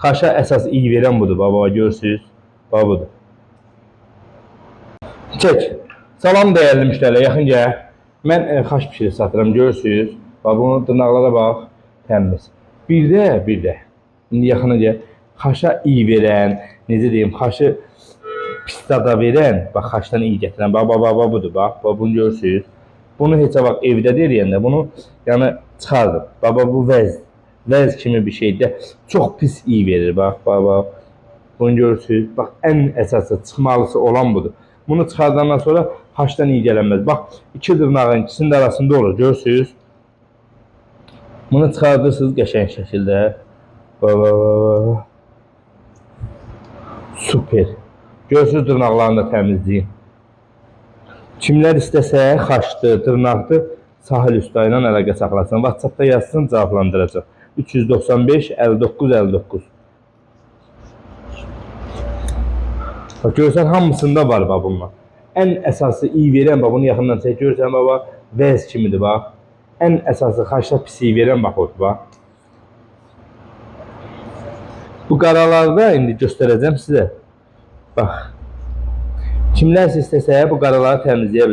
Xaşa əsas iyi verən budur. Baba görürsünüz. Baba budur. Çək. Salam dəyərli müştərilər, yaxın gəl. Mən xaş bişiri satıram, görürsünüz. Bax, bunun dırnaqlara bax, təmiz. Bir də, indi yaxına gəl. Xaşa iyi verən, necə deyim, xaşı pis dada verən, bax, xaşdan iyi gətirən, bax, budur, bax, bunu görürsünüz. Bunu heç vaxt evdə deyəndə, bunu yəni çıxardım. Bax, bu vəz kimi bir şeydə çox pis iyi verir, bax. Bunu görürsünüz. Bax, ən əsası, çıxmalısı olan budur. Bunu çıxardandan sonra xaşdan iyi gələnməz. Bax, iki dırnağın ikisinin arasında olur, görürsünüz. Bunu çıxardırsınız qəşəng şəkildə. Super. Görürsünüz dırnaqlarını da təmizləyin. Kimlər istəsə, xaşdır, dırnaqdır, Sahil Usta ilə əlaqə saxlasın. WhatsAppda yazsın, cavablandıracaq. 395 59 59. Bak, görürsən, hamısında var bax bunlar. Ən əsası iyi verən, bax, bunu yaxından çək, görürsən, bax, vəz kimidir, bax. Ən əsası xaşda pis iyi verən, bax, odur, bax. Bu qaralarda indi göstərəcəm sizə. Bax. Kimlər istəsə, bu qaraları təmizləyə bilər.